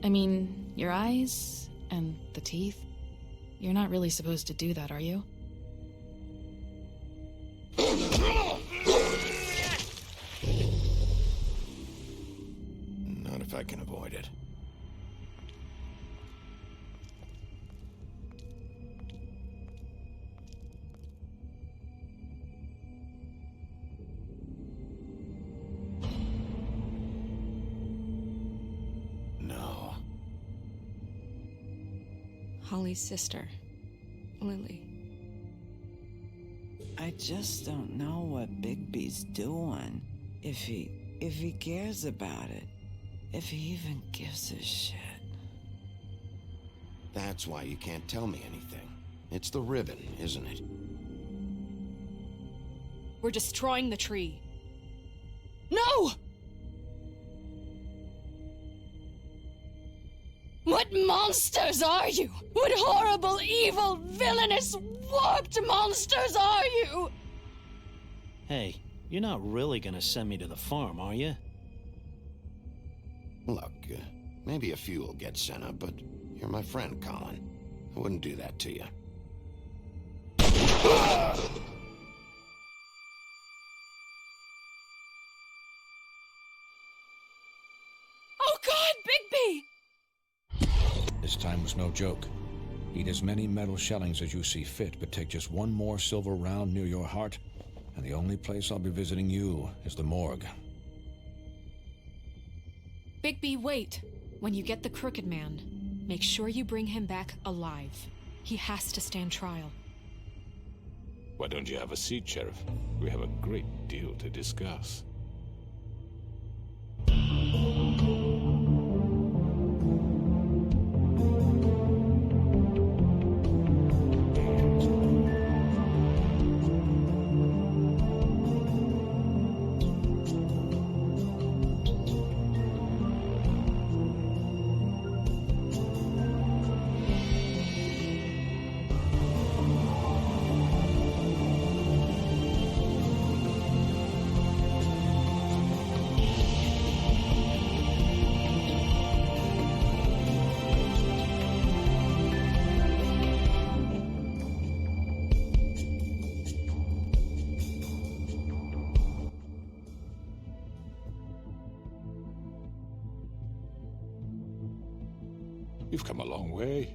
I mean, your eyes and the teeth. You're not really supposed to do that, are you? Not if I can avoid it. No. Holly's sister, Lily. I just don't know what Bigby's doing. If he cares about it. If he even gives a shit. That's why you can't tell me anything. It's the ribbon, isn't it? We're destroying the tree. No! What monsters are you? What horrible, evil, villainous, warped monsters are you? Hey, you're not really gonna send me to the farm, are you? Look, maybe a few will get sent up, but you're my friend, Colin. I wouldn't do that to you. Oh God, Bigby! This time was no joke. Eat as many metal shellings as you see fit, but take just one more silver round near your heart, and the only place I'll be visiting you is the morgue. Bigby, wait. When you get the Crooked Man, make sure you bring him back alive. He has to stand trial. Why don't you have a seat, Sheriff? We have a great deal to discuss. You've come a long way.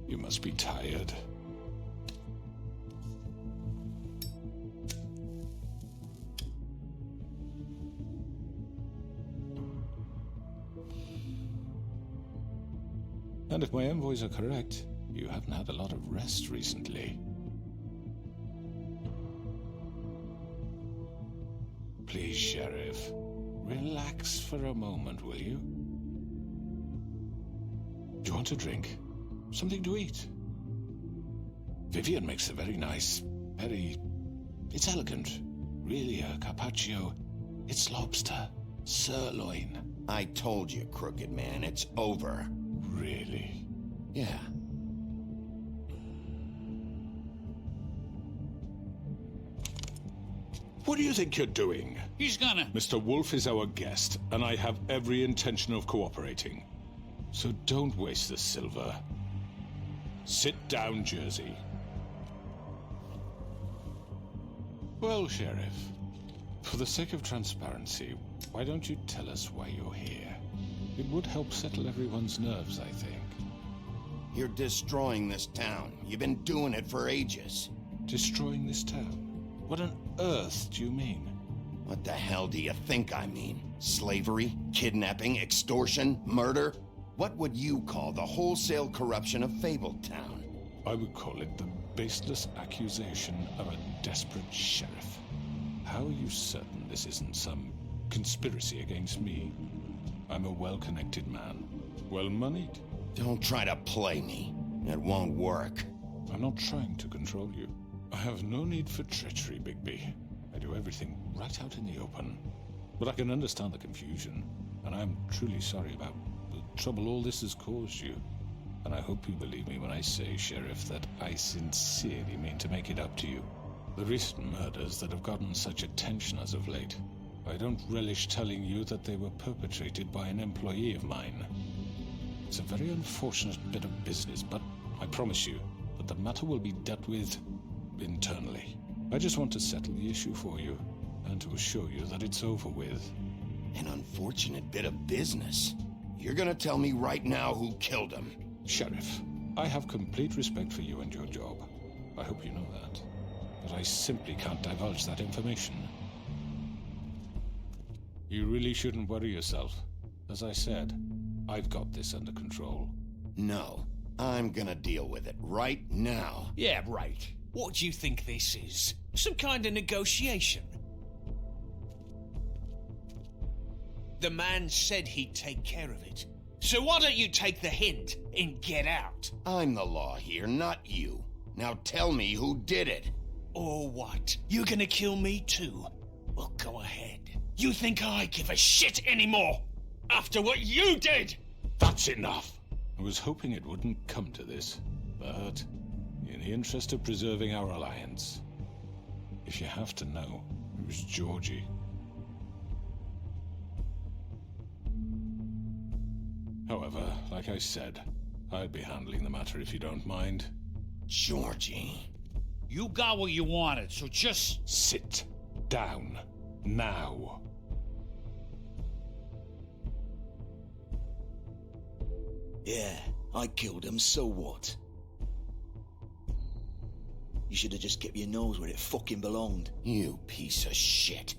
You must be tired. And if my envoys are correct, you haven't had a lot of rest recently. Please, Sheriff. Relax for a moment, will you? Do you want a drink? Something to eat? Vivian makes a very nice, it's elegant. Really a carpaccio. It's lobster. Sirloin. I told you, Crooked Man, it's over. Really? Yeah. What do you think you're doing? He's gonna... Mr. Wolf is our guest, and I have every intention of cooperating. So don't waste the silver. Sit down, Jersey. Well, Sheriff, for the sake of transparency, why don't you tell us why you're here? It would help settle everyone's nerves, I think. You're destroying this town. You've been doing it for ages. Destroying this town? What on earth do you mean? What the hell do you think I mean? Slavery? Kidnapping? Extortion? Murder? What would you call the wholesale corruption of Fabletown? I would call it the baseless accusation of a desperate sheriff. How are you certain this isn't some conspiracy against me? I'm a well-connected man, well-moneyed. Don't try to play me. It won't work. I'm not trying to control you. I have no need for treachery, Bigby. I do everything right out in the open. But I can understand the confusion, and I am truly sorry about the trouble all this has caused you. And I hope you believe me when I say, Sheriff, that I sincerely mean to make it up to you. The recent murders that have gotten such attention as of late I don't relish telling you that they were perpetrated by an employee of mine. It's a very unfortunate bit of business, but I promise you that the matter will be dealt with internally. I just want to settle the issue for you, and to assure you that it's over with. An unfortunate bit of business. You're gonna tell me right now who killed him. Sheriff, I have complete respect for you and your job. I hope you know that. But I simply can't divulge that information. You really shouldn't worry yourself. As I said, I've got this under control. No, I'm gonna deal with it right now. Yeah, right. What do you think this is? Some kind of negotiation? The man said he'd take care of it. So why don't you take the hint and get out? I'm the law here, not you. Now tell me who did it. Or what? You gonna kill me too? Well, go ahead. You think I give a shit anymore? After what you did? That's enough! I was hoping it wouldn't come to this, but in the interest of preserving our alliance, if you have to know, it was Georgie. However, like I said, I'd be handling the matter if you don't mind. Georgie. You got what you wanted, so just... Sit down. Now. Yeah, I killed him, so what? You should have just kept your nose where it fucking belonged. You piece of shit.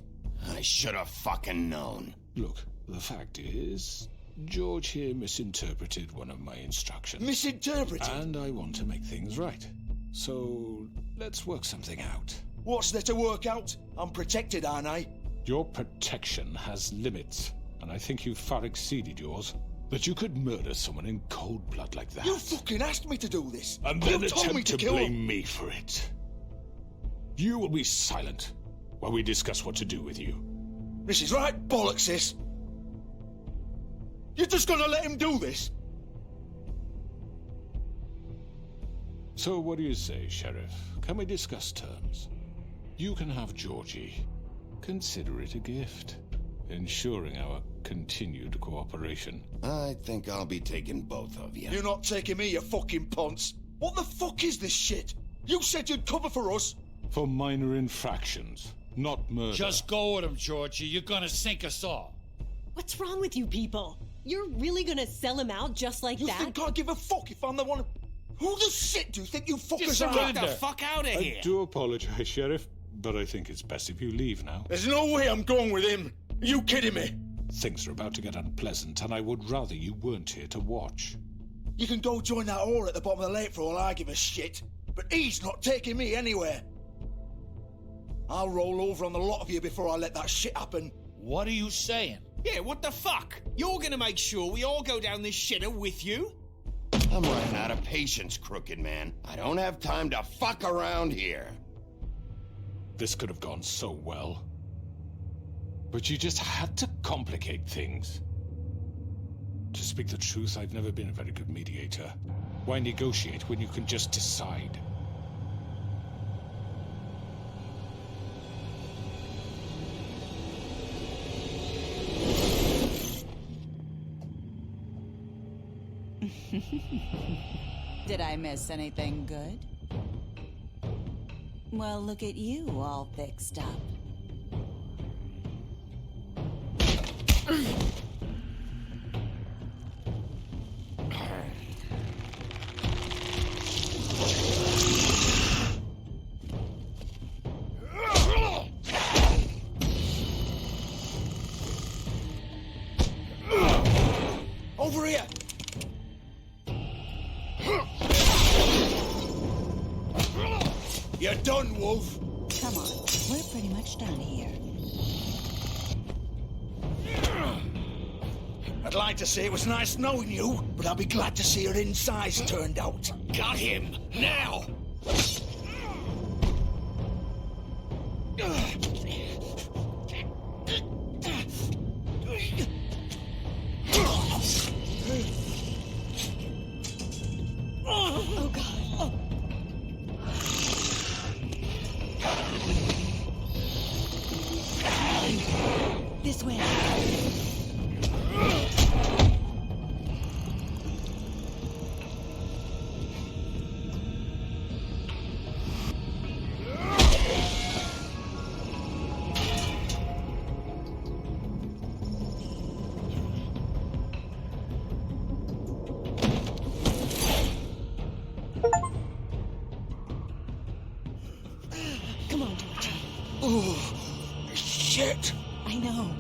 I should have fucking known. Look, the fact is, George here misinterpreted one of my instructions. Misinterpreted? And I want to make things right. So, let's work something out. What's there to work out? I'm protected, aren't I? Your protection has limits, and I think you've far exceeded yours. That you could murder someone in cold blood like that. You fucking asked me to do this. And then you told me attempt to kill blame him. me for it. You will be silent while we discuss what to do with you. This is right bollocks, sis. You're just gonna let him do this? So what do you say, Sheriff? Can we discuss terms? You can have Georgie. Consider it a gift, ensuring our continued cooperation. I think I'll be taking both of you. You're not taking me, you fucking ponce. What the fuck is this shit? You said you'd cover for us. For minor infractions, not murder. Just go with him, Georgie. You're gonna sink us all. What's wrong with you people? You're really gonna sell him out just like You that? think I give a fuck if I'm the one? Who the shit do you think you fuckers are? Get the fuck out of here! I do apologize, Sheriff, but I think it's best if you leave now. There's no way I'm going with him. Are you kidding me? Things are about to get unpleasant, and I would rather you weren't here to watch. You can go join that whore at the bottom of the lake for all I give a shit. But he's not taking me anywhere. I'll roll over on the lot of you before I let that shit happen. What are you saying? Yeah, what the fuck? You're gonna make sure we all go down this shitter with you? I'm running out of patience, Crooked Man. I don't have time to fuck around here. This could have gone so well. But you just had to complicate things. To speak the truth, I've never been a very good mediator. Why negotiate when you can just decide? Did I miss anything good? Well, look at you, all fixed up. Over here! You're done, Wolf! Come on, we're pretty much done here. I'd like to say it was nice knowing you, but I'll be glad to see your insides turned out. Got him! Now! Oh, God. Oh. This way. Come on, Georgie. Oh, shit! I know.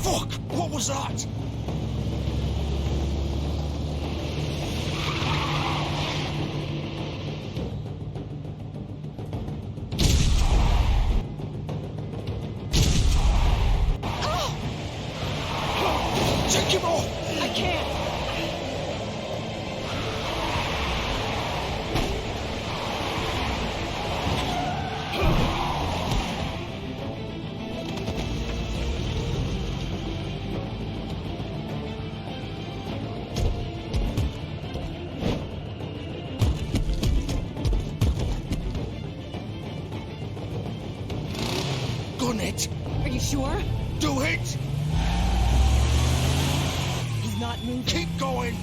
Fuck! What was that? Take him off! I can't. Gun it! Are you sure? Do it! He's not moving. Keep going!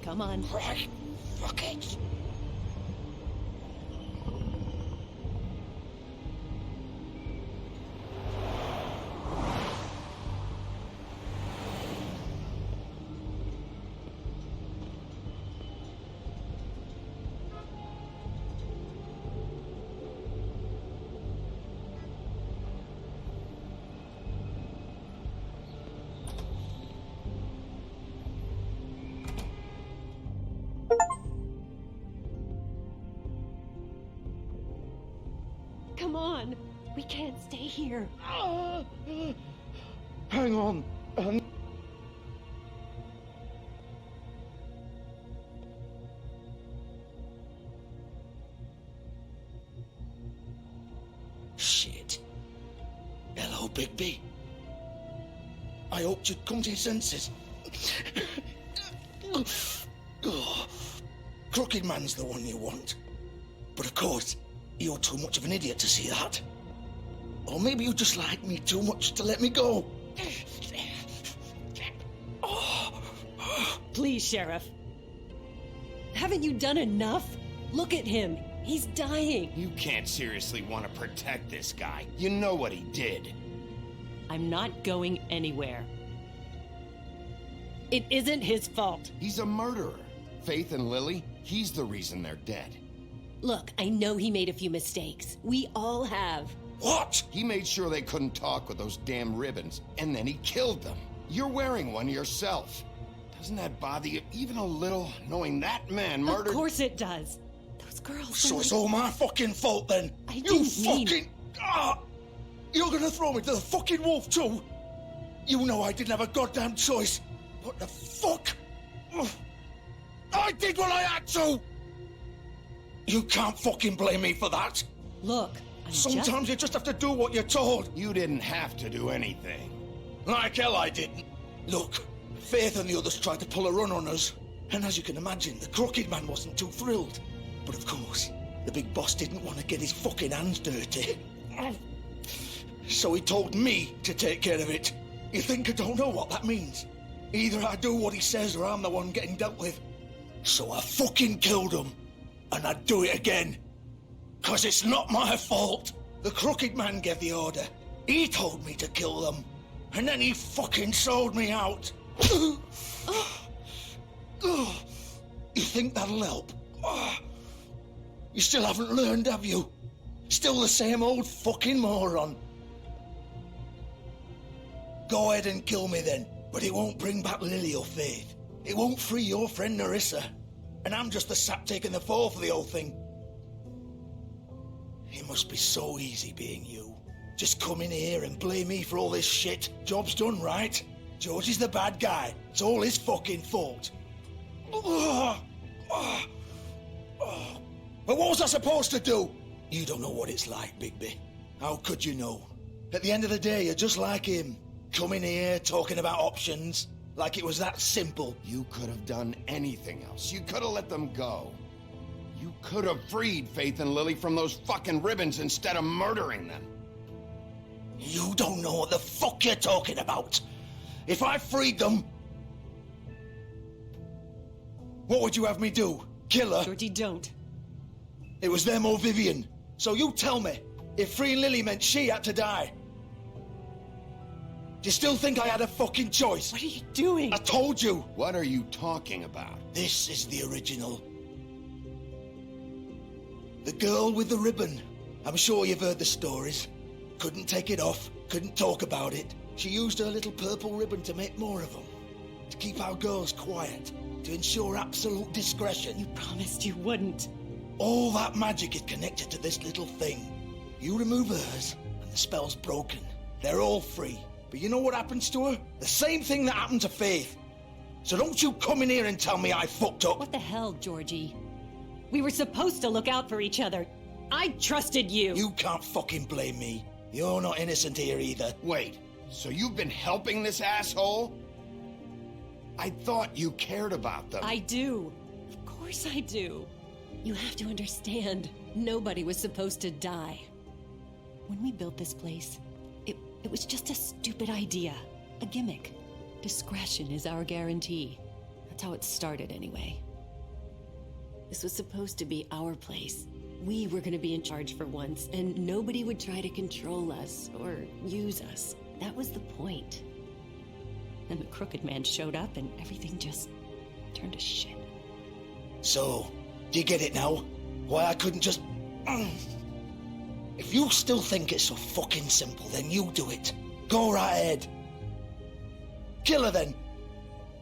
Come on. Right. Fuck it. Come on. We can't stay here. Hang on. Shit. Hello, Bigby. I hoped you'd come to your senses. Oh, Crooked Man's the one you want. But of course, you're too much of an idiot to see that. Or maybe you just like me too much to let me go. Please, Sheriff. Haven't you done enough? Look at him. He's dying. You can't seriously want to protect this guy. You know what he did. I'm not going anywhere. It isn't his fault. He's a murderer. Faith and Lily, he's the reason they're dead. Look, I know he made a few mistakes. We all have. What? He made sure they couldn't talk with those damn ribbons, and then he killed them. You're wearing one yourself. Doesn't that bother you even a little, knowing that man murdered... Of course it does. Those girls... So it's all my fucking fault then? I You didn't mean... fucking... You're gonna throw me to the fucking wolf too? You know I didn't have a goddamn choice. What the fuck? I did what I had to! You can't fucking blame me for that. Look, Sometimes you just have to do what you're told. You didn't have to do anything. Like hell I didn't. Look, Faith and the others tried to pull a run on us. And as you can imagine, the Crooked Man wasn't too thrilled. But of course, the big boss didn't want to get his fucking hands dirty. So he told me to take care of it. You think I don't know what that means? Either I do what he says or I'm the one getting dealt with. So I fucking killed him. And I'd do it again. 'Cause it's not my fault. The Crooked Man gave the order. He told me to kill them. And then he fucking sold me out. You think that'll help? You still haven't learned, have you? Still the same old fucking moron. Go ahead and kill me then. But it won't bring back Lily or Faith. It won't free your friend Nerissa. And I'm just the sap taking the fall for the whole thing. It must be so easy being you. Just come in here and blame me for all this shit. Job's done, right? George is the bad guy. It's all his fucking fault. But what was I supposed to do? You don't know what it's like, Bigby. How could you know? At the end of the day, you're just like him. Coming here, talking about options. Like it was that simple. You could have done anything else. You could have let them go. You could have freed Faith and Lily from those fucking ribbons instead of murdering them. You don't know what the fuck you're talking about. If I freed them... What would you have me do? Kill her? Georgie, don't. It was them or Vivian. So you tell me, if freeing Lily meant she had to die. Do you still think I had a fucking choice? What are you doing? I told you. What are you talking about? This is the original. The girl with the ribbon. I'm sure you've heard the stories. Couldn't take it off, couldn't talk about it. She used her little purple ribbon to make more of them. To keep our girls quiet. To ensure absolute discretion. You promised you wouldn't. All that magic is connected to this little thing. You remove hers, and the spell's broken. They're all free. But you know what happens to her? The same thing that happened to Faith. So don't you come in here and tell me I fucked up. What the hell, Georgie? We were supposed to look out for each other. I trusted you. You can't fucking blame me. You're not innocent here either. Wait, so you've been helping this asshole? I thought you cared about them. I do. Of course I do. You have to understand, nobody was supposed to die. When we built this place, it was just a stupid idea. A gimmick. Discretion is our guarantee. That's how it started anyway. This was supposed to be our place. We were going to be in charge for once, and nobody would try to control us or use us. That was the point. And the Crooked Man showed up, and everything just turned to shit. So, do you get it now? Why I couldn't just... If you still think it's so fucking simple, then you do it. Go right ahead. Kill her then.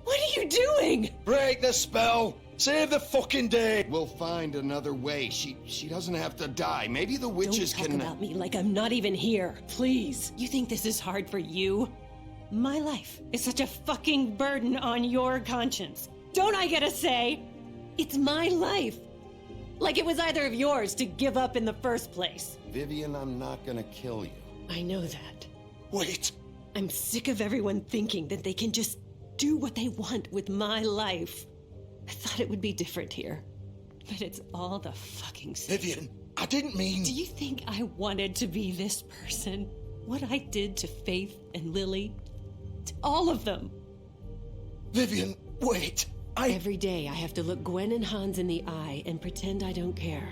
What are you doing? Break the spell. Save the fucking day. We'll find another way. She doesn't have to die. Maybe the witches Don't talk can... about me like I'm not even here. Please. You think this is hard for you? My life is such a fucking burden on your conscience. Don't I get a say? It's my life. Like it was either of yours to give up in the first place. Vivian, I'm not gonna kill you. I know that. Wait. I'm sick of everyone thinking that they can just do what they want with my life. I thought it would be different here. But it's all the fucking same. Vivian, I didn't mean... Do you think I wanted to be this person? What I did to Faith and Lily? To all of them? Vivian, wait. Every day I have to look Gwen and Hans in the eye and pretend I don't care.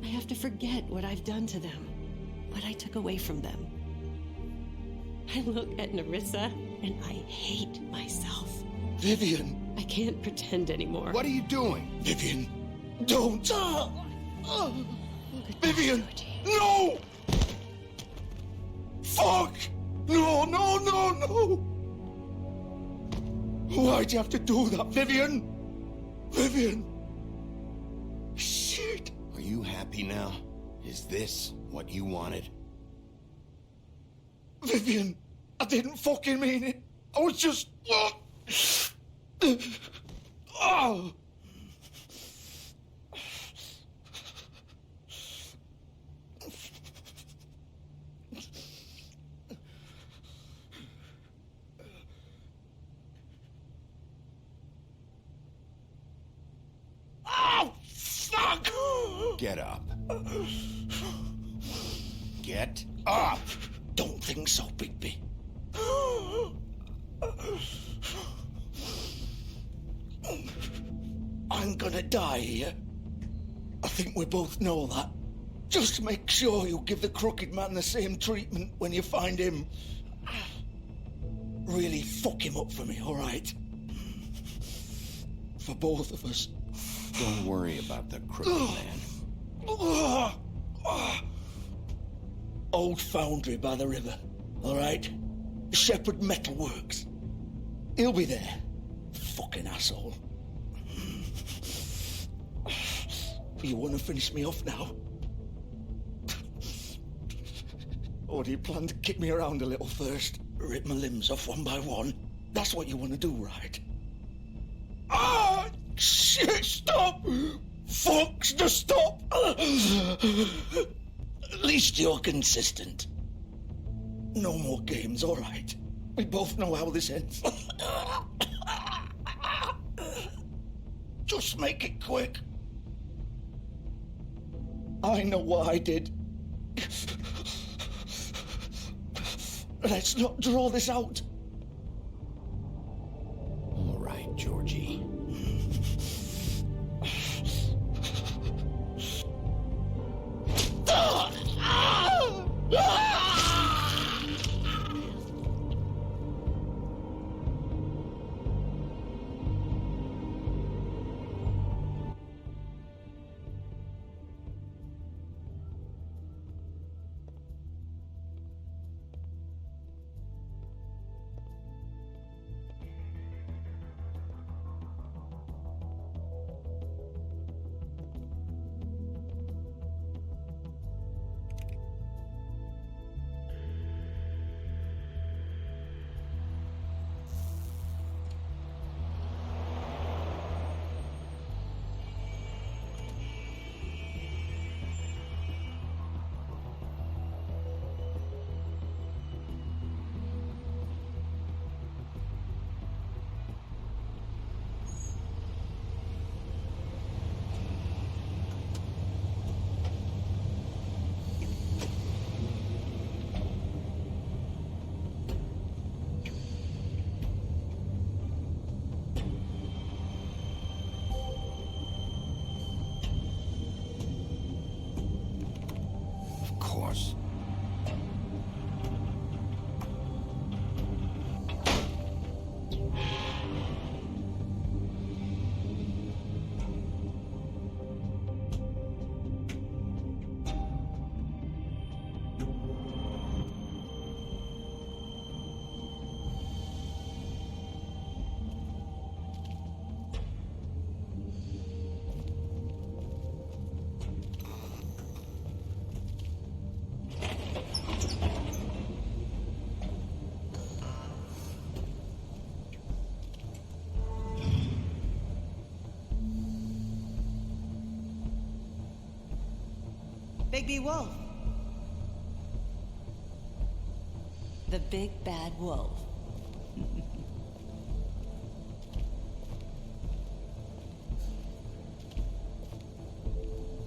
I have to forget what I've done to them. What I took away from them. I look at Nerissa and I hate myself. Vivian. I can't pretend anymore. What are you doing? Vivian, don't. Vivian, no! Fuck! No, no, no, no! Why'd you have to do that, Vivian? Vivian! Shit! Are you happy now? Is this what you wanted? Vivian, I didn't fucking mean it. I was just... Oh! Oh, fuck! Get up. Get up! Don't think so, Bigby. I'm gonna die here. I think we both know that. Just make sure you give the Crooked Man the same treatment when you find him. Really fuck him up for me, all right? For both of us. Don't worry about the Crooked Man. Old foundry by the river, all right? Shepherd Metal Works. He'll be there. Fucking asshole. You want to finish me off now? Or do you plan to kick me around a little first? Rip my limbs off one by one? That's what you want to do, right? Ah! Shit, stop! Fuck, just stop! At least you're consistent. No more games, all right? We both know how this ends. Just make it quick. I know what I did. Let's not draw this out. All right, Georgie. Bigby Wolf. The big bad wolf.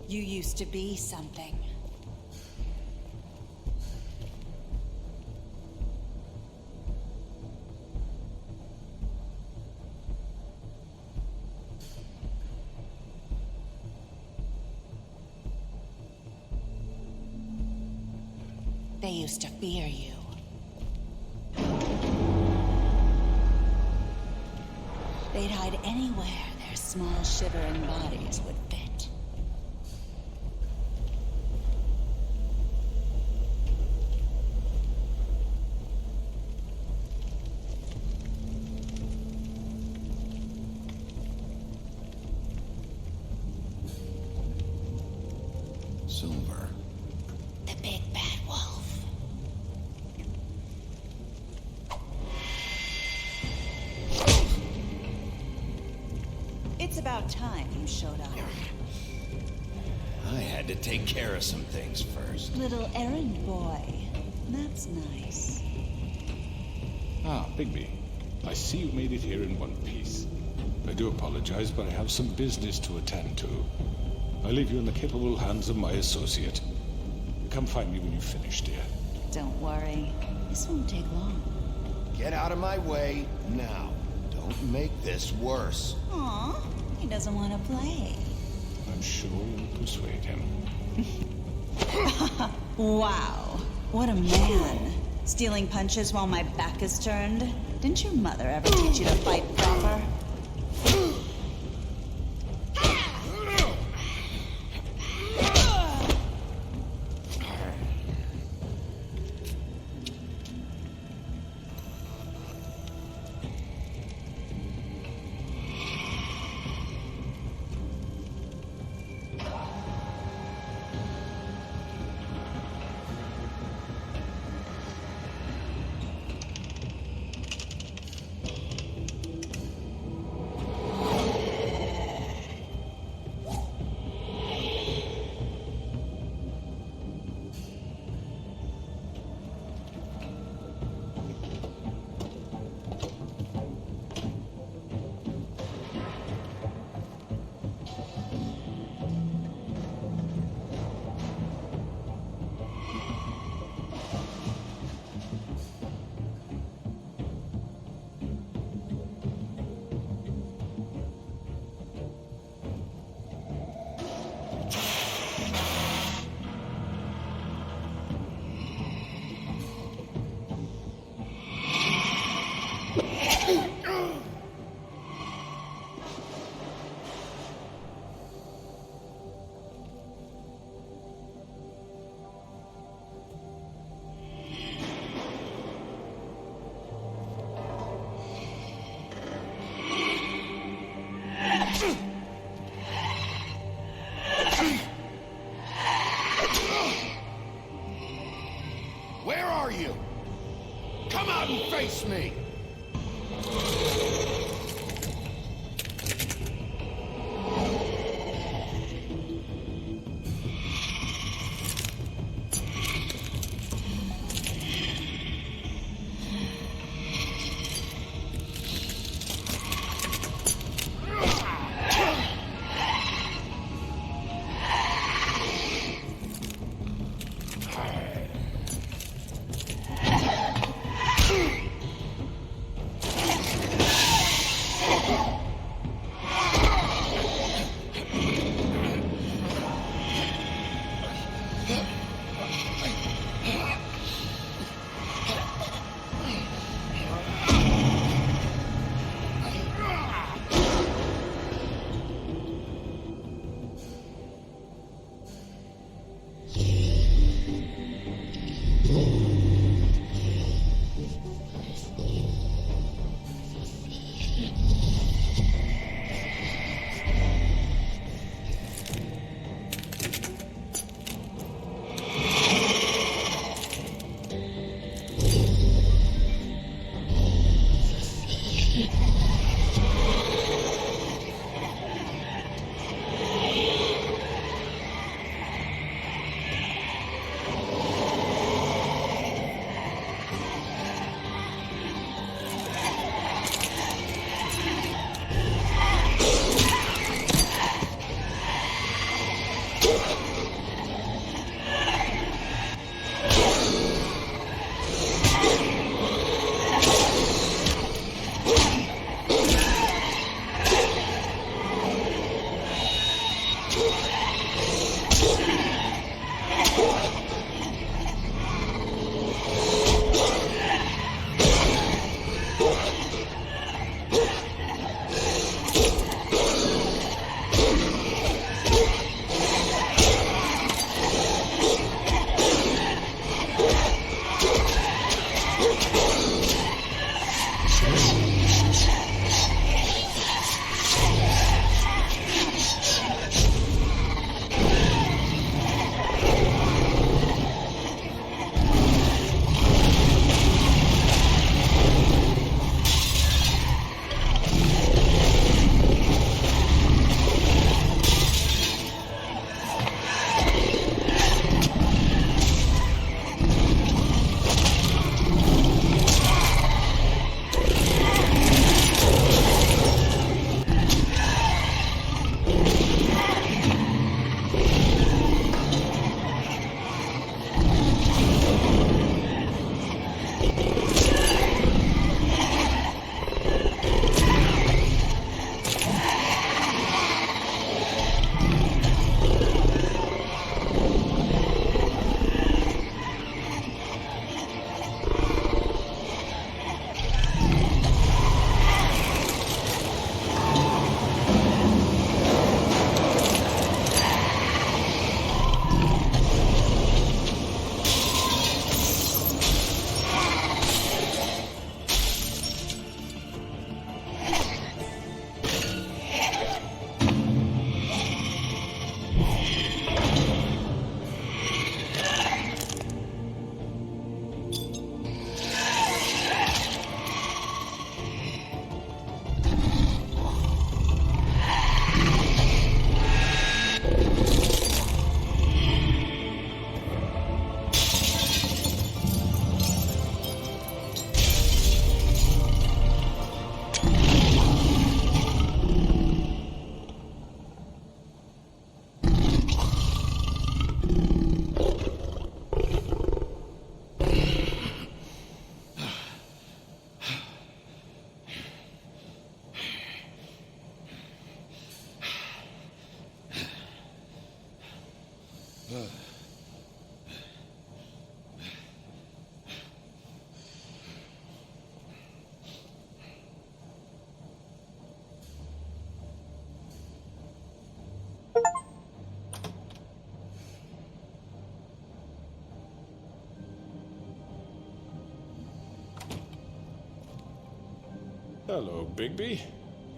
You used to be something. They used to fear you. They'd hide anywhere their small shivering bodies would fit. It's about time you showed up. I had to take care of some things first. Little errand boy. That's nice. Ah, Bigby. I see you made it here in one piece. I do apologize, but I have some business to attend to. I leave you in the capable hands of my associate. Come find me when you've finished, dear. Don't worry. This won't take long. Get out of my way now. Don't make this worse. Aw, he doesn't want to play. I'm sure you'll persuade him. Wow. What a man. Stealing punches while my back is turned? Didn't your mother ever teach you to fight proper? Hello, Bigby.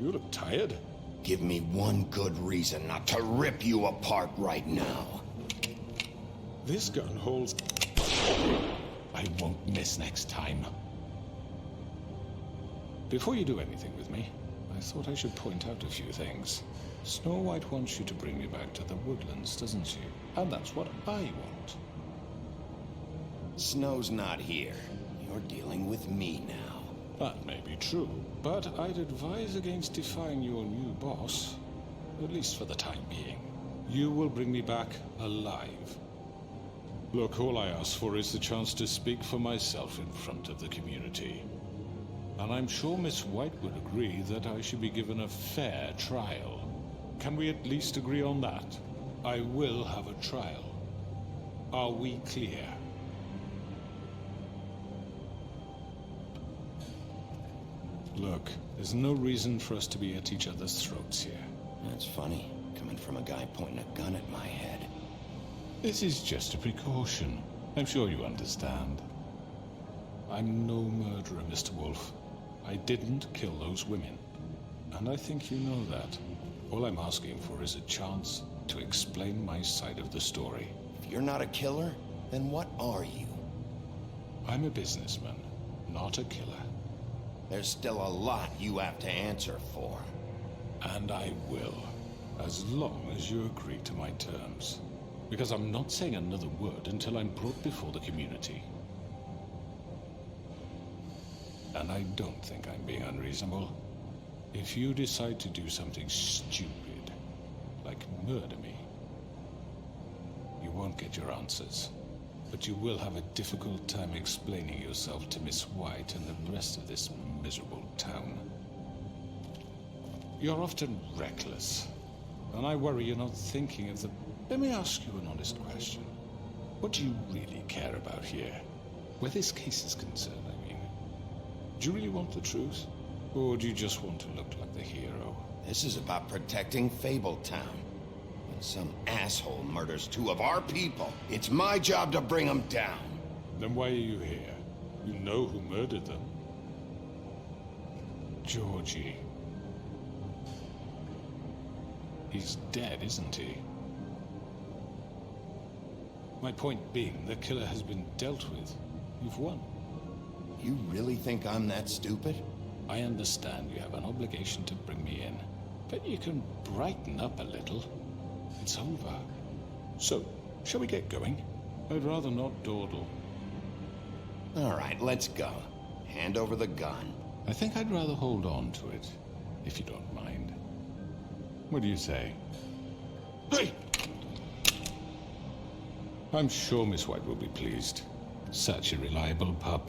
You look tired. Give me one good reason not to rip you apart right now. This gun holds... I won't miss next time. Before you do anything with me, I thought I should point out a few things. Snow White wants you to bring me back to the woodlands, doesn't she? And that's what I want. Snow's not here. You're dealing with me now. That may be true, but I'd advise against defying your new boss, at least for the time being. You will bring me back alive. Look, all I ask for is the chance to speak for myself in front of the community. And I'm sure Miss White would agree that I should be given a fair trial. Can we at least agree on that? I will have a trial. Are we clear? Look, there's no reason for us to be at each other's throats here. That's funny, coming from a guy pointing a gun at my head. This is just a precaution. I'm sure you understand. I'm no murderer, Mr. Wolf. I didn't kill those women. And I think you know that. All I'm asking for is a chance to explain my side of the story. If you're not a killer, then what are you? I'm a businessman, not a killer. There's still a lot you have to answer for. And I will, as long as you agree to my terms. Because I'm not saying another word until I'm brought before the community. And I don't think I'm being unreasonable. If you decide to do something stupid, like murder me, you won't get your answers. But you will have a difficult time explaining yourself to Miss White and the rest of this miserable town. You're often reckless, and I worry you're not thinking of the... Let me ask you an honest question. What do you really care about here? Where this case is concerned, I mean. Do you really want the truth? Or do you just want to look like the hero? This is about protecting Fabletown. When some asshole murders two of our people, it's my job to bring them down. Then why are you here? You know who murdered them. Georgie. He's dead, isn't he? My point being, the killer has been dealt with. You've won. You really think I'm that stupid? I understand you have an obligation to bring me in, but you can brighten up a little. It's over. So, shall we get going? I'd rather not dawdle. All right, let's go. Hand over the gun. I think I'd rather hold on to it, if you don't mind. What do you say? Hey! I'm sure Miss White will be pleased. Such a reliable pup.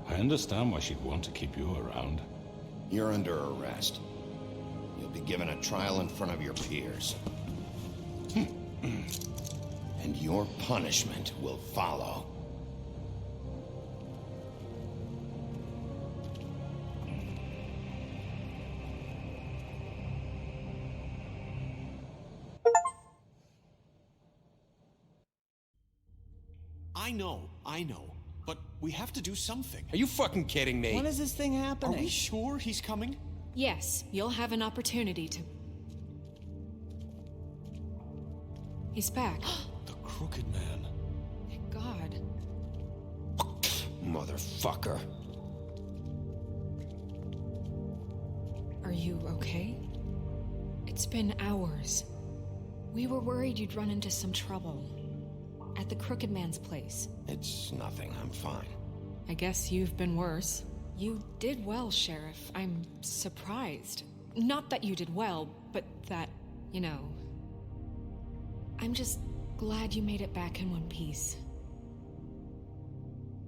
I understand why she'd want to keep you around. You're under arrest. You'll be given a trial in front of your peers. And your punishment will follow. I know. But we have to do something. Are you fucking kidding me? When is this thing happening? Are we sure he's coming? Yes, you'll have an opportunity to... He's back. The Crooked Man. Thank God. Motherfucker. Are you okay? It's been hours. We were worried you'd run into some trouble. At the Crooked Man's place. It's nothing, I'm fine. I guess you've been worse. You did well, Sheriff. I'm surprised. Not that you did well, but that, you know... I'm just glad you made it back in one piece.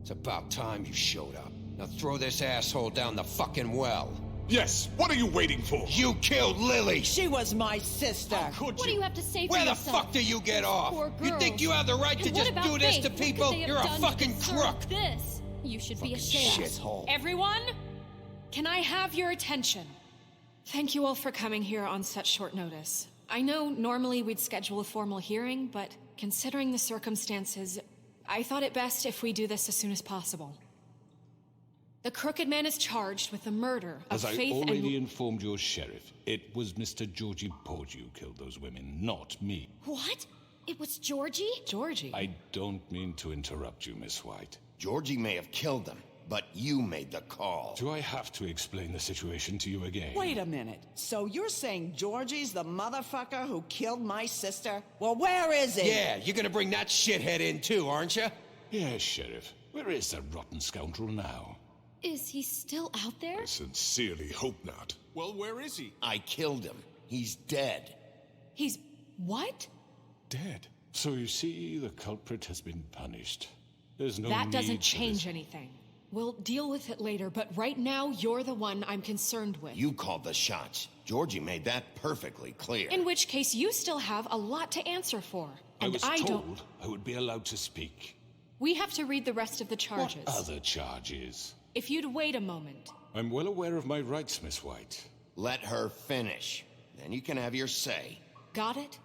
It's about time you showed up. Now throw this asshole down the fucking well. Yes, what are you waiting for? You killed Lily! She was my sister. Could What do you have to say for Where the yourself? fuck do you get off? Poor You think girls. you have the right to And just what about do this Faith? to What could people? they have You're a done to fucking deserve crook! This. You should be ashamed. Shithole. Everyone, can I have your attention? Thank you all for coming here on such short notice. I know normally we'd schedule a formal hearing, but considering the circumstances, I thought it best if we do this as soon as possible. The Crooked Man is charged with the murder of As I Faith already and... informed your sheriff, it was Mr. Georgie Porge who killed those women, not me. What? It was Georgie? Georgie? I don't mean to interrupt you, Miss White. Georgie may have killed them, but you made the call. Do I have to explain the situation to you again? Wait a minute. So you're saying Georgie's the motherfucker who killed my sister? Well, where is he? Yeah, you're gonna bring that shithead in too, aren't you? Yes, Sheriff. Where is that rotten scoundrel now? Is he still out there? I sincerely hope not. Well, where is he? I killed him. He's dead. He's... what? Dead. So you see, the culprit has been punished. There's no That need doesn't for change this. anything. We'll deal with it later, but right now, you're the one I'm concerned with. You called the shots. Georgie made that perfectly clear. In which case, you still have a lot to answer for. I And was I told don't... I would be allowed to speak. We have to read the rest of the charges. What other charges? If you'd wait a moment. I'm well aware of my rights, Miss White. Let her finish. Then you can have your say. Got it?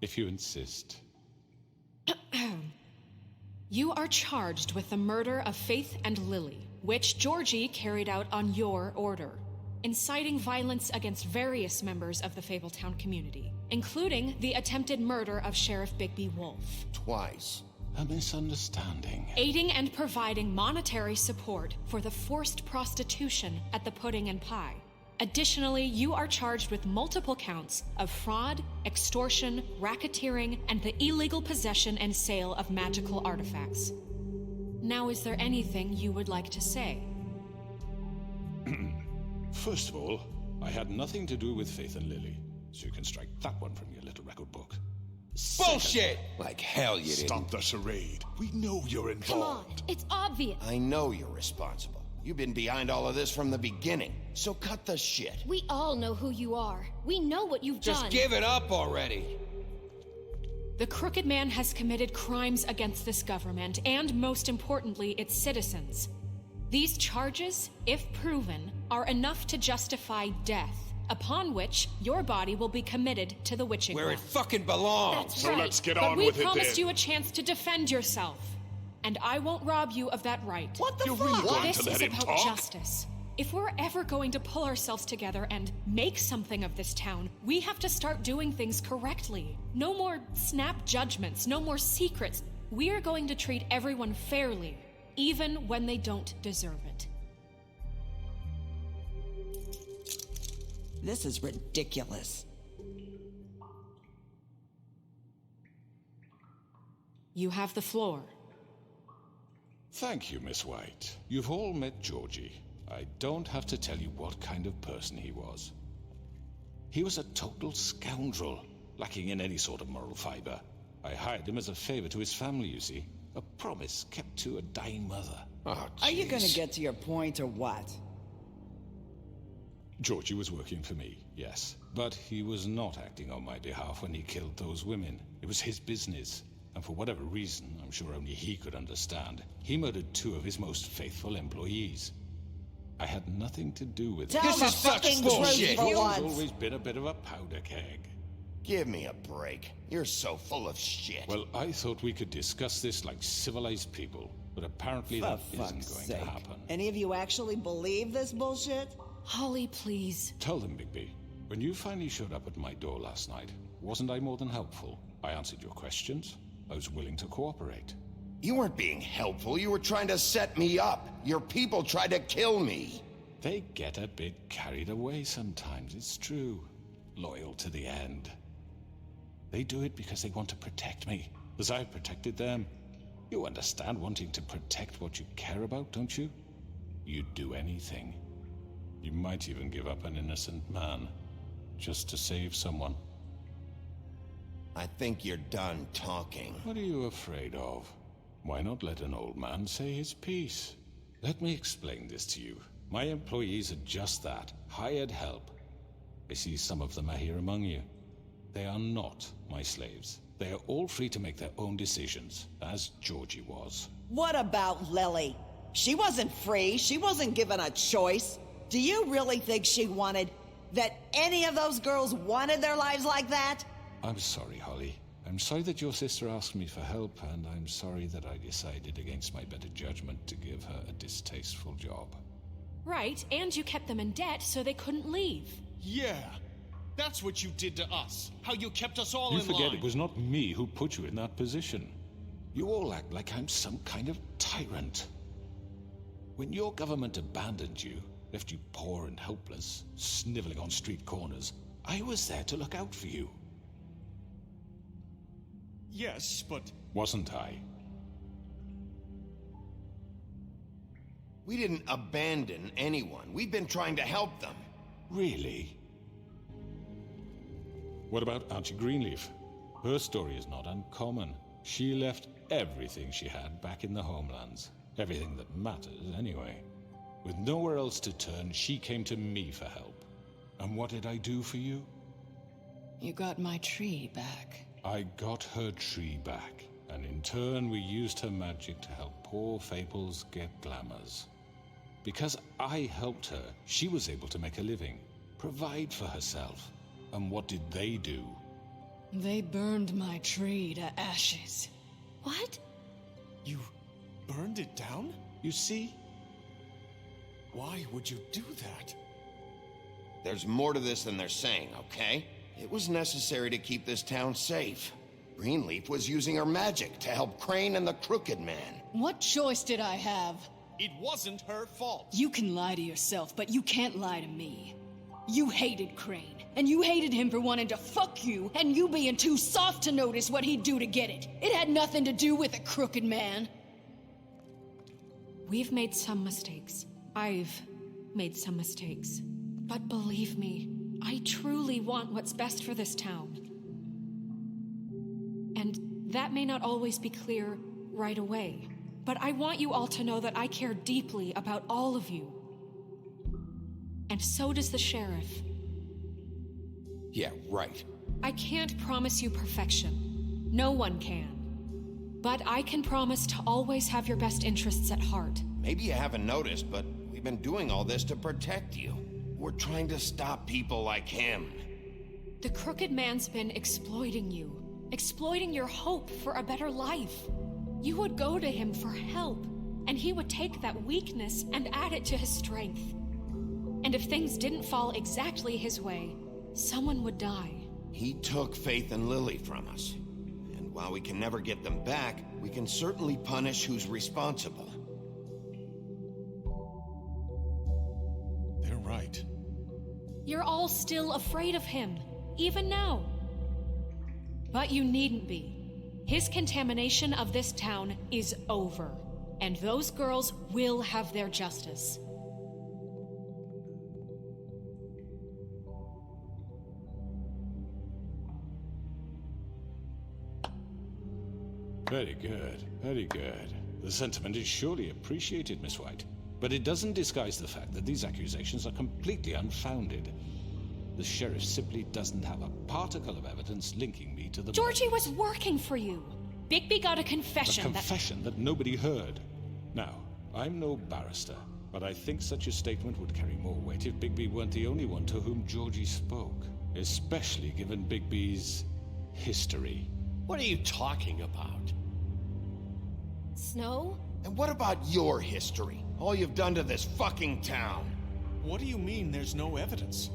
If you insist. You are charged with the murder of Faith and Lily, which Georgie carried out on your order, inciting violence against various members of the Fabletown community, including the attempted murder of Sheriff Bigby Wolf. Twice. A misunderstanding. Aiding and providing monetary support for the forced prostitution at the Pudding and Pie. Additionally, you are charged with multiple counts of fraud, extortion, racketeering, and the illegal possession and sale of magical artifacts. Now, is there anything you would like to say? First of all, I had nothing to do with Faith and Lily, so you can strike that one from your little record book. Bullshit! Like hell you didn't. Stop the charade. We know you're involved. Come on, it's obvious. I know you're responsible. You've been behind all of this from the beginning, so cut the shit. We all know who you are. We know what you've Just done. give it up already. The Crooked Man has committed crimes against this government and, most importantly, its citizens. These charges, if proven, are enough to justify death, upon which your body will be committed to the witching Where it well. fucking belongs. That's So right. let's get But on we with it promised then. you a chance to defend yourself, and I won't rob you of that right. What the You're fuck? really going This to is let him about talk? justice. If we're ever going to pull ourselves together and make something of this town, we have to start doing things correctly. No more snap judgments, no more secrets. We are going to treat everyone fairly, even when they don't deserve it. This is ridiculous. You have the floor. Thank you, Miss White. You've all met Georgie. I don't have to tell you what kind of person he was. He was a total scoundrel, lacking in any sort of moral fiber. I hired him as a favor to his family, you see. A promise kept to a dying mother. Oh, Are you gonna jeez. get to your point or what? Georgie was working for me, yes. But he was not acting on my behalf when he killed those women. It was his business. And for whatever reason, I'm sure only he could understand, he murdered 2 of his most faithful employees. I had nothing to do with it. Tell the fucking truth He's for once. always been a bit of a powder keg. Give me a break. You're so full of shit. Well, I thought we could discuss this like civilized people, but apparently For that fuck's isn't going sake. to happen. Any of you actually believe this bullshit? Holly, please. Tell them, Bigby, when you finally showed up at my door last night, wasn't I more than helpful? I answered your questions. I was willing to cooperate. You weren't being helpful. You were trying to set me up. Your people tried to kill me. They get a bit carried away sometimes, it's true. Loyal to the end. They do it because they want to protect me, as I've protected them. You understand wanting to protect what you care about, don't you? You'd do anything. You might even give up an innocent man, just to save someone. I think you're done talking. What are you afraid of? Why not let an old man say his piece? Let me explain this to you. My employees are just that, hired help. I see some of them are here among you. They are not my slaves. They are all free to make their own decisions, as Georgie was. What about Lily? She wasn't free. She wasn't given a choice. Do you really think she wanted... that any of those girls wanted their lives like that? I'm sorry, Holly. I'm sorry that your sister asked me for help, and I'm sorry that I decided against my better judgment to give her a distasteful job. Right, and you kept them in debt so they couldn't leave. Yeah. That's what you did to us. How you kept us all You in forget line. it was not me who put you in that position. You all act like I'm some kind of tyrant. When your government abandoned you, left you poor and helpless, sniveling on street corners, I was there to look out for you. Yes, but... Wasn't I? We didn't abandon anyone. We've been trying to help them. Really? What about Auntie Greenleaf? Her story is not uncommon. She left everything she had back in the homelands. Everything that matters, anyway. With nowhere else to turn, she came to me for help. And what did I do for you? You got my tree back. I got her tree back, and in turn we used her magic to help poor Fables get glamours. Because I helped her, she was able to make a living, provide for herself. And what did they do? They burned my tree to ashes. What? You burned it down? You see? Why would you do that? There's more to this than they're saying, okay? It was necessary to keep this town safe. Greenleaf was using her magic to help Crane and the Crooked Man. What choice did I have? It wasn't her fault. You can lie to yourself, but you can't lie to me. You hated Crane, and you hated him for wanting to fuck you, and you being too soft to notice what he'd do to get it. It had nothing to do with the Crooked Man. We've made some mistakes. I've made some mistakes. But believe me, I truly want what's best for this town. And that may not always be clear right away, but I want you all to know that I care deeply about all of you. And so does the sheriff. Yeah, right. I can't promise you perfection. No one can. But I can promise to always have your best interests at heart. Maybe you haven't noticed, but we've been doing all this to protect you. We're trying to stop people like him. The Crooked Man's been exploiting you. Exploiting your hope for a better life. You would go to him for help, and he would take that weakness and add it to his strength. And if things didn't fall exactly his way, someone would die. He took Faith and Lily from us. And while we can never get them back, we can certainly punish who's responsible. They're right. You're all still afraid of him, even now. But you needn't be. His contamination of this town is over, and those girls will have their justice. Very good, very good. The sentiment is surely appreciated, Miss White. But it doesn't disguise the fact that these accusations are completely unfounded. The sheriff simply doesn't have a particle of evidence linking me to the... Georgie was working for you. Bigby got a confession A confession that nobody heard. Now, I'm no barrister, but I think such a statement would carry more weight if Bigby weren't the only one to whom Georgie spoke. Especially given Bigby's history. What are you talking about? Snow? And what about your history? All you've done to this fucking town. What do you mean there's no evidence?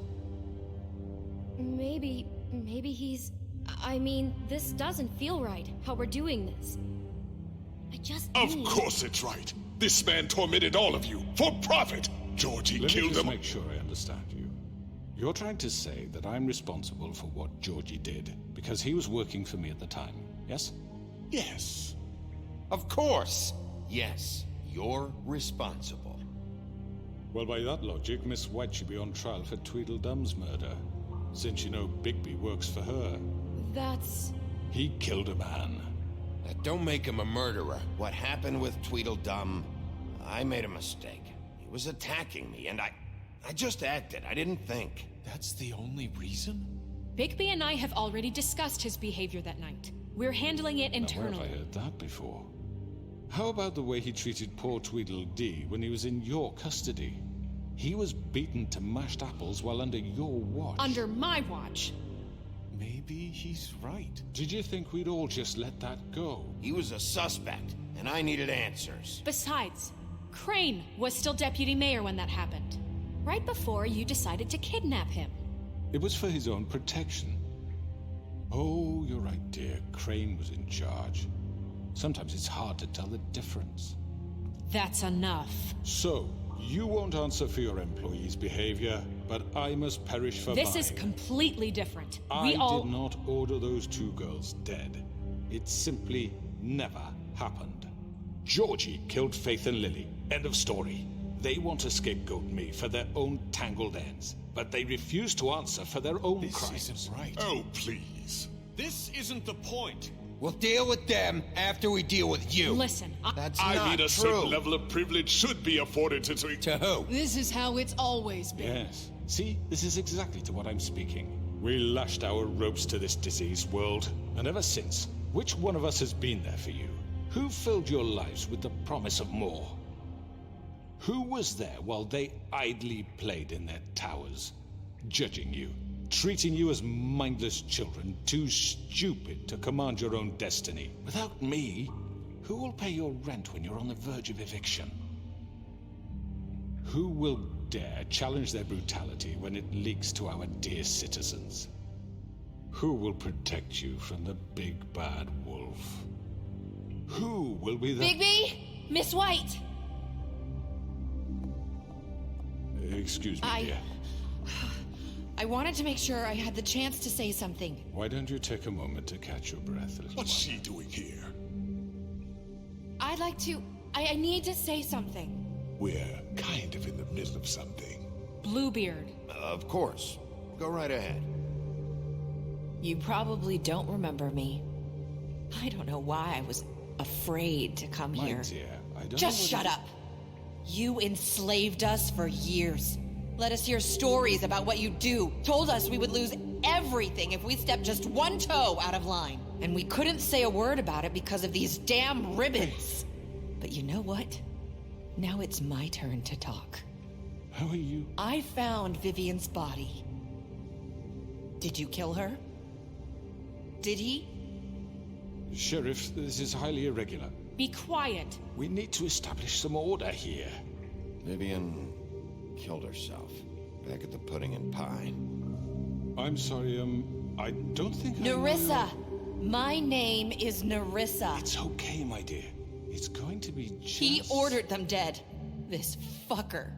Maybe he's... I mean, this doesn't feel right, how we're doing this. I just Of need... course it's right. This man tormented all of you, for profit. Georgie Let me killed just them. make sure I understand you. You're trying to say that I'm responsible for what Georgie did, because he was working for me at the time, yes? Yes. Of course. Yes, you're responsible. Well, by that logic, Miss White should be on trial for Tweedledum's murder, since you know Bigby works for her. That's... He killed a man. That don't make him a murderer. What happened with Tweedledum, I made a mistake. He He was attacking me, and I just acted. I didn't think. That's the only reason? Bigby and I have already discussed his behavior that night. We're handling it Now, where internally. have I heard that before? How about the way he treated poor Tweedledee when he was in your custody? He was beaten to mashed apples while under your watch. Under my watch. Maybe he's right. Did you think we'd all just let that go? He was a suspect, and I needed answers. Besides, Crane was still deputy mayor when that happened. Right before you decided to kidnap him. It was for his own protection. Oh, you're right, dear. Crane was in charge. Sometimes it's hard to tell the difference. That's enough. So, you won't answer for your employees' behavior, but I must perish for This mine. is completely different. I did not order those 2 girls dead. It simply never happened. Georgie killed Faith and Lily. End of story. They want to scapegoat me for their own tangled ends, but they refuse to answer for their own crimes. This isn't right. Oh, please. This isn't the point. We'll deal with them after we deal with you. Listen, That's I not mean, a true. certain level of privilege should be afforded to... To who? This is how it's always been. Yes. See, this is exactly to what I'm speaking. We lashed our ropes to this diseased world, and ever since, which one of us has been there for you? Who filled your lives with the promise of more? Who was there while they idly played in their towers, judging you, treating you as mindless children, too stupid to command your own destiny? Without me, who will pay your rent when you're on the verge of eviction? Who will dare challenge their brutality when it leaks to our dear citizens? Who will protect you from the big bad wolf? Who will be the... Bigby! Miss White! Excuse me, dear. I wanted to make sure I had the chance to say something. Why don't you take a moment to catch your breath a little What's while? she doing here? I'd like to... I need to say something. We're kind of in the middle of something. Bluebeard. Of course. Go right ahead. You probably don't remember me. I don't know why I was afraid to come My here. dear, I don't Just know shut what up. You enslaved us for years. Let us hear stories about what you do. Told us we would lose everything if we stepped just one toe out of line. And we couldn't say a word about it because of these damn ribbons. But you know what? Now it's my turn to talk. How are you? I found Vivian's body. Did you kill her? Did he? Sheriff, this is highly irregular. Be quiet. We need to establish some order here. Vivian killed herself back at the Pudding and Pie. I'm sorry, I don't think Nerissa! My name is Nerissa. It's okay, my dear. It's going to be just... He ordered them dead. This fucker.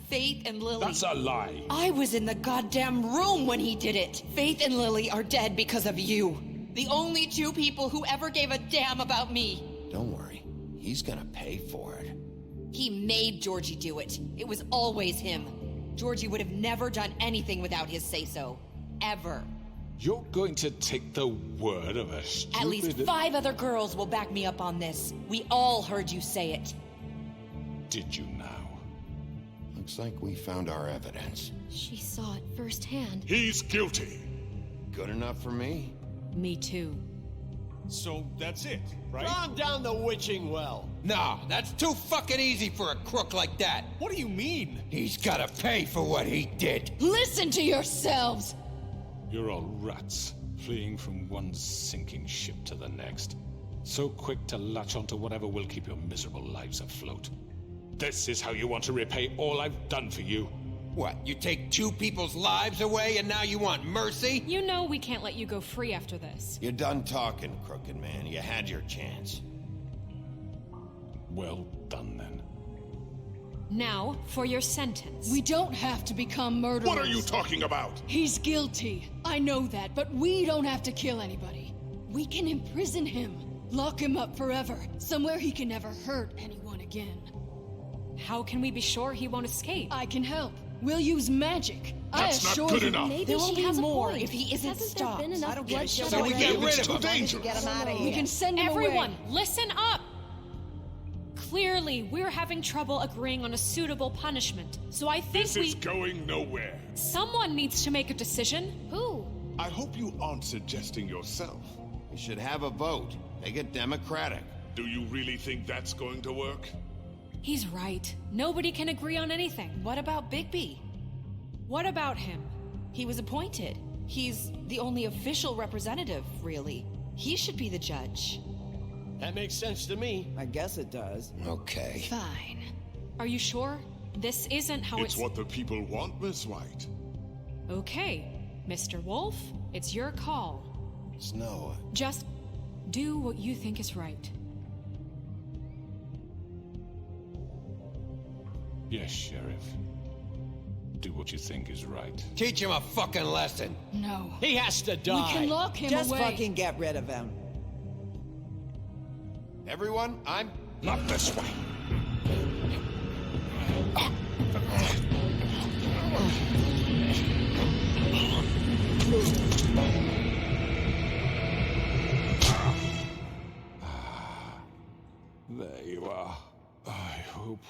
Faith and Lily. That's a lie. I was in the goddamn room when he did it. Faith and Lily are dead because of you. The only 2 people who ever gave a damn about me. Don't worry. He's gonna pay for it. He made Georgie do it. It was always him. Georgie would have never done anything without his say-so. Ever. You're going to take the word of a stupid... At least 5 other girls will back me up on this. We all heard you say it. Did you now? Looks like we found our evidence. She saw it firsthand. He's guilty. Good enough for me? Me too. So that's it, right? Calm down the witching well. Nah, that's too fucking easy for a crook like that. What do you mean? He's gotta pay for what he did. Listen to yourselves! You're all rats, fleeing from one sinking ship to the next. So quick to latch onto whatever will keep your miserable lives afloat. This is how you want to repay all I've done for you. What, you take 2 people's lives away and now you want mercy? You know we can't let you go free after this. You're done talking, crooked man. You had your chance. Well done, then. Now, for your sentence. We don't have to become murderers. What are you talking about? He's guilty. I know that, but we don't have to kill anybody. We can imprison him. Lock him up forever. Somewhere he can never hurt anyone again. How can we be sure he won't escape? I can help. We'll use magic. That's I not assure good you. enough. Maybe There will she be has a more point. if he isn't Hasn't stopped. there been enough I don't get it. bloodshed So we already? get rid It's of too him. dangerous. Get him out of We here. can send him Everyone, away. listen up! Clearly, we're having trouble agreeing on a suitable punishment. So I think This is going nowhere. Someone needs to make a decision. Who? I hope you aren't suggesting yourself. We should have a vote. Make it democratic. Do you really think that's going to work? He's right. Nobody can agree on anything. What about Bigby? What about him? He was appointed. He's the only official representative, really. He should be the judge. That makes sense to me. I guess it does. Okay. Fine. Are you sure? This isn't how It's what the people want, Miss White. Okay, Mr. Wolf, it's your call. Snow. Just do what you think is right. Yes, Sheriff. Do what you think is right. Teach him a fucking lesson. No. He has to die. We can lock him Just away. fucking get rid of him. Everyone, I'm... Not this way. There you are. I hope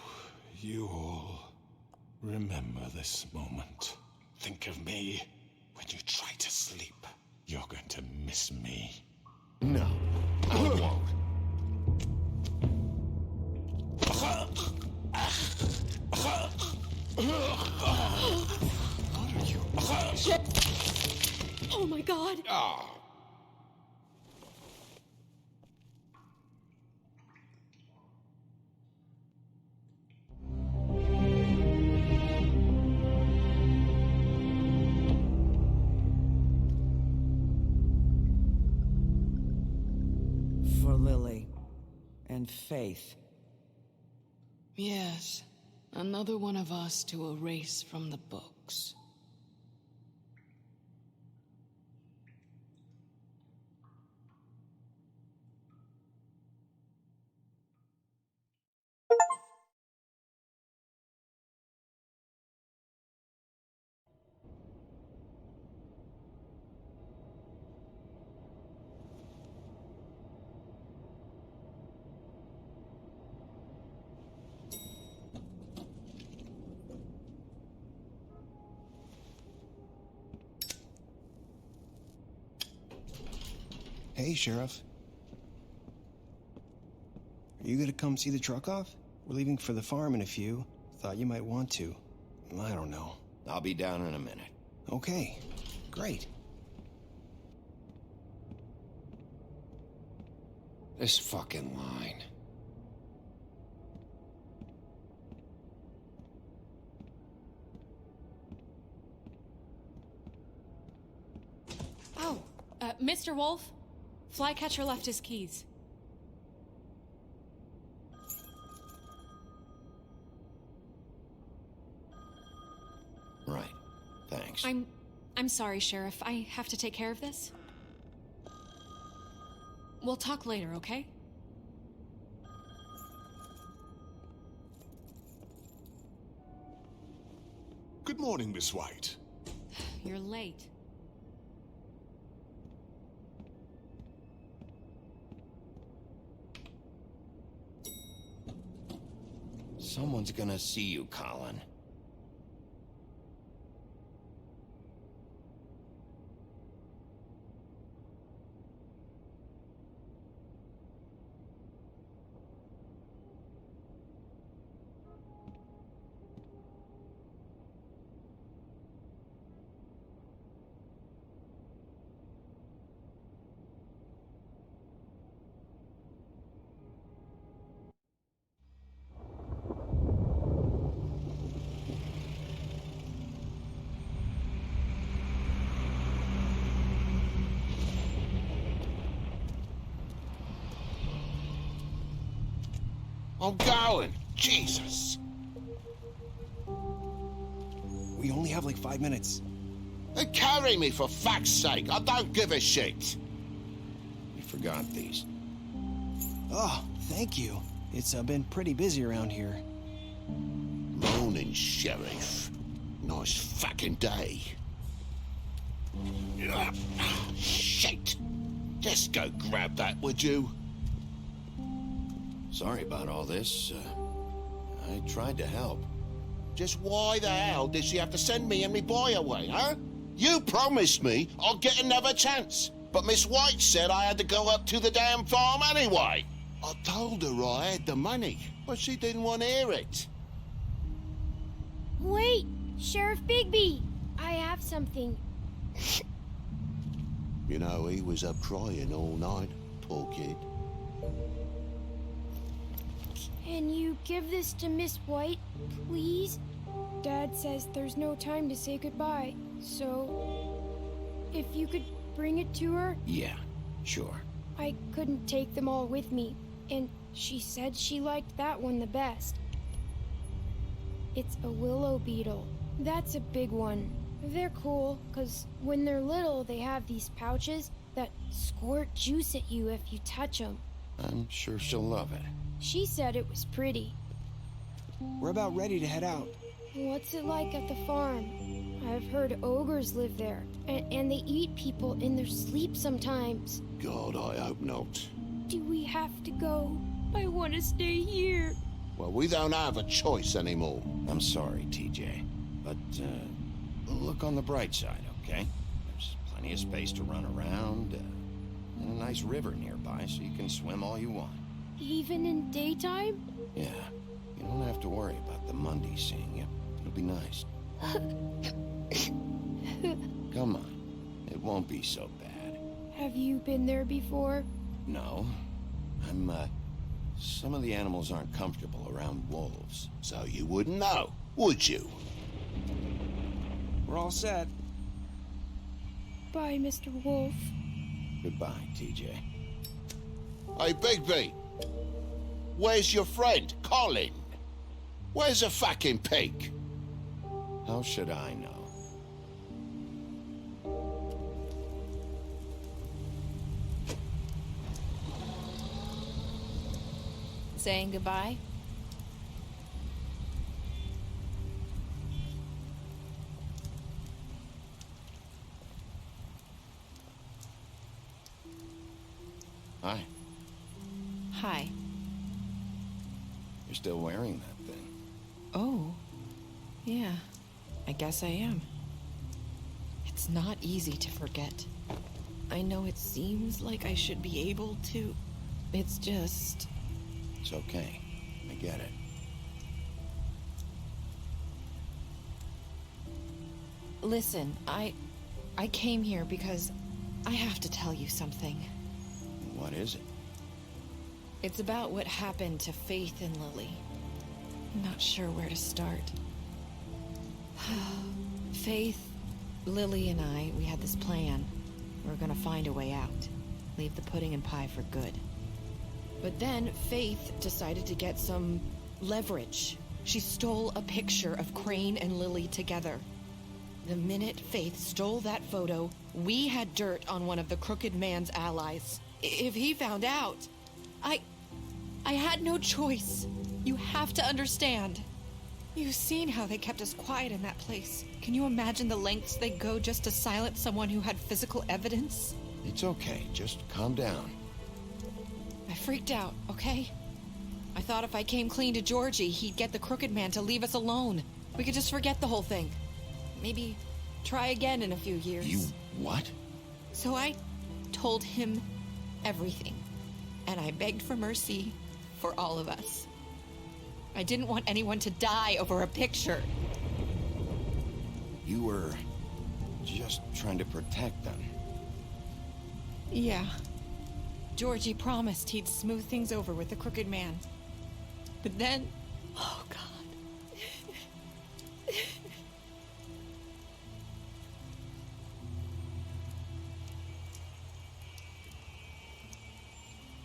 you all remember this moment. Think of me when you try to sleep. You're going to miss me. No, I won't. Oh my god! Ah. For Lily. And Faith. Yes. Another one of us to erase from the books. Hey, Sheriff. Are you gonna come see the truck off? We're leaving for the farm in a few. Thought you might want to. I don't know. I'll be down in a minute. Okay, great. This fucking line. Oh, Mr. Wolf? Flycatcher left his keys. Right. Thanks. I'm sorry, Sheriff. I have to take care of this. We'll talk later, okay? Good morning, Miss White. You're late. Someone's gonna see you, Colin. I'm going. Jesus. We only have like 5 minutes. Hey, carry me, for fuck's sake. I don't give a shit. You forgot these. Oh, thank you. It's been pretty busy around here. Morning, Sheriff. Nice fucking day. Shit. Just go grab that, would you? Sorry about all this. I tried to help. Just why the hell did she have to send me and me boy away, huh? You promised me I'll get another chance, but Miss White said I had to go up to the damn farm anyway. I told her I had the money, but she didn't want to hear it. Wait, Sheriff Bigby! I have something. You know, he was up crying all night, poor kid. Can you give this to Miss White, please? Dad says there's no time to say goodbye, so if you could bring it to her? Yeah, sure. I couldn't take them all with me, and she said she liked that one the best. It's a willow beetle. That's a big one. They're cool, 'cause when they're little, they have these pouches that squirt juice at you if you touch them. I'm sure she'll love it. She said it was pretty. We're about ready to head out. What's it like at the farm? I've heard ogres live there, and they eat people in their sleep sometimes. God, I hope not. Do we have to go? I want to stay here. Well, we don't have a choice anymore. I'm sorry, TJ, but look on the bright side, okay? There's plenty of space to run around, and a nice river nearby, so you can swim all you want. Even in daytime? Yeah, you don't have to worry about the Mundy seeing you. It'll be nice. Come on, it won't be so bad. Have you been there before? No, some of the animals aren't comfortable around wolves. So you wouldn't know, would you? We're all set. Bye, Mr. Wolf. Goodbye, TJ. Hey, Bigby! Where's your friend, Colin? Where's the fucking pig? How should I know? Saying goodbye? Hi. Hi. You're still wearing that thing. Oh. Yeah. I guess I am. It's not easy to forget. I know it seems like I should be able to. It's just... It's okay. I get it. Listen, I came here because I have to tell you something. What is it? It's about what happened to Faith and Lily. I'm not sure where to start. Faith, Lily, and I, we had this plan. We were gonna find a way out. Leave the pudding and pie for good. But then Faith decided to get some leverage. She stole a picture of Crane and Lily together. The minute Faith stole that photo, we had dirt on one of the Crooked Man's allies. If he found out, I had no choice. You have to understand. You've seen how they kept us quiet in that place. Can you imagine the lengths they go just to silence someone who had physical evidence? It's okay. Just calm down. I freaked out, okay? I thought if I came clean to Georgie, he'd get the Crooked Man to leave us alone. We could just forget the whole thing. Maybe try again in a few years. You what? So I told him everything. And I begged for mercy for all of us. I didn't want anyone to die over a picture. You were just trying to protect them. Yeah. Georgie promised he'd smooth things over with the Crooked Man. But then... Oh, God.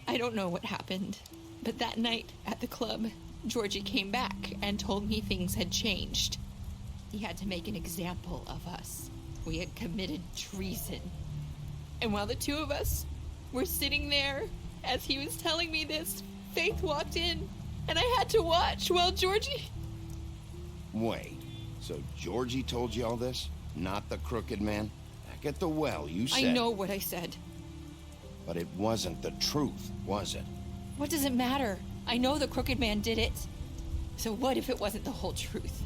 I don't know what happened, but that night at the club, Georgie came back and told me things had changed. He had to make an example of us. We had committed treason. And while the two of us were sitting there, as he was telling me this, Faith walked in, and I had to watch while Georgie... Wait, so Georgie told you all this? Not the Crooked Man? Back at the well, you said... I know what I said. But it wasn't the truth, was it? What does it matter? I know the Crooked Man did it. So what if it wasn't the whole truth?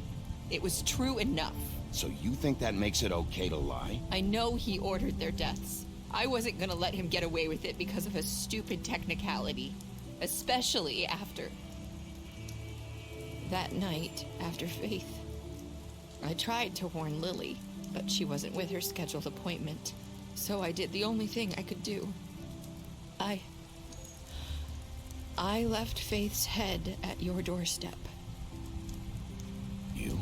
It was true enough. So you think that makes it okay to lie? I know he ordered their deaths. I wasn't gonna let him get away with it because of a stupid technicality. Especially after... that night, after Faith. I tried to warn Lily, but she wasn't with her scheduled appointment. So I did the only thing I could do. I left Faith's head at your doorstep. You?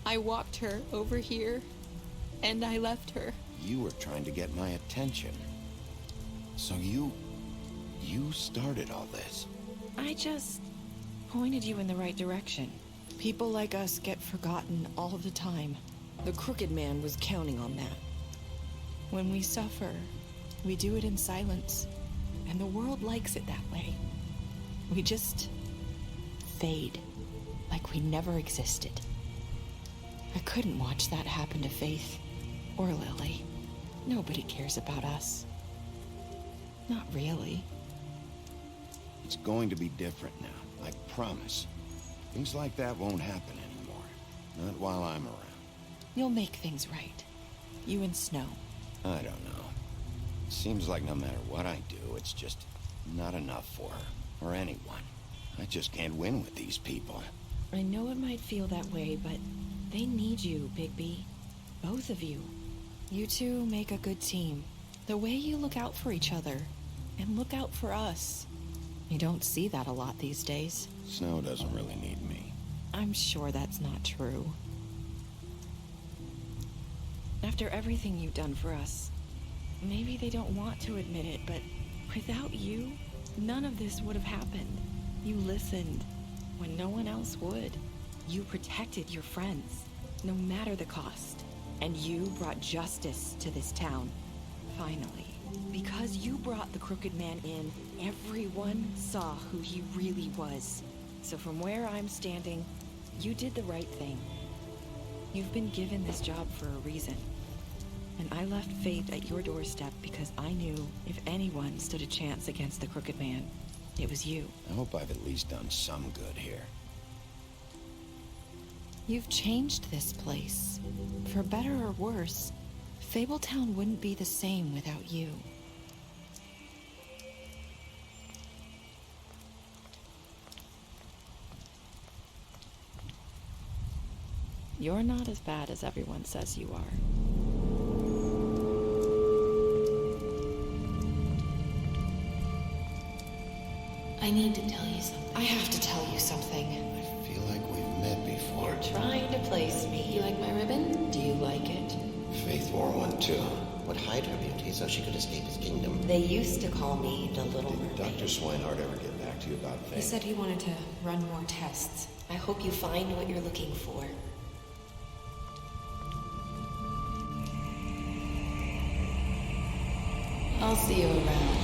I walked her over here, and I left her. You were trying to get my attention. So you started all this. I just pointed you in the right direction. People like us get forgotten all the time. The Crooked Man was counting on that. When we suffer, we do it in silence, and the world likes it that way. We just fade, like we never existed. I couldn't watch that happen to Faith, or Lily. Nobody cares about us. Not really. It's going to be different now, I promise. Things like that won't happen anymore. Not while I'm around. You'll make things right. You and Snow. I don't know. It seems like no matter what I do, it's just not enough for her, or anyone. I just can't win with these people. I know it might feel that way, but they need you, Bigby. Both of you. You two make a good team. The way you look out for each other, and look out for us. You don't see that a lot these days. Snow doesn't really need me. I'm sure that's not true. After everything you've done for us, maybe they don't want to admit it, but without you, none of this would have happened. You listened when no one else would. You protected your friends, no matter the cost. And you brought justice to this town. Finally. Because you brought the Crooked Man in, everyone saw who he really was. So from where I'm standing, you did the right thing. You've been given this job for a reason. And I left Faith at your doorstep because I knew if anyone stood a chance against the Crooked Man, it was you. I hope I've at least done some good here. You've changed this place. For better or worse, Fabletown wouldn't be the same without you. You're not as bad as everyone says you are. I need to tell you something. I have to tell you something. I feel like we've met before. You're trying to place me. You like my ribbon? Do you like it? Faith wore one too. Would hide her beauty so she could escape his kingdom. They used to call me the Little Did Mermaid. Dr. Swinehart ever get back to you about Faith? He said he wanted to run more tests. I hope you find what you're looking for. I'll see you around.